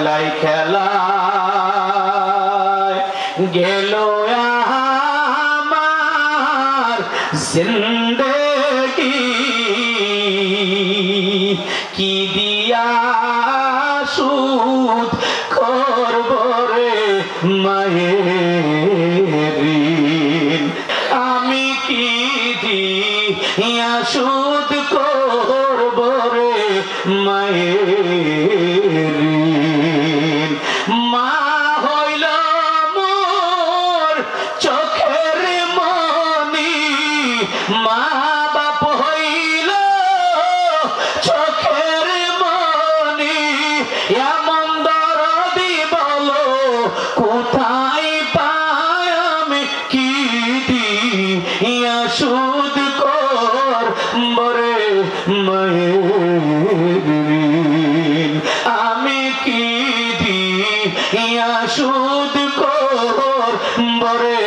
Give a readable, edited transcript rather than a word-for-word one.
খেলায় খেলায় গেল আমার জিন্দেগি কি দিয়া সুদ করব রে মায়ের ঋণ আমি কি দিয়া সুদ করব রে মায়ের ঋণ মা হইল মোর চোখের মনি মা বাপ হইল চোখের মনি এমন দরদি বলো কোথায় পাই আমি কি দিয়া সুদ করব রে মায়ের ঋণ আমি কি দিয়া সুদ করব রে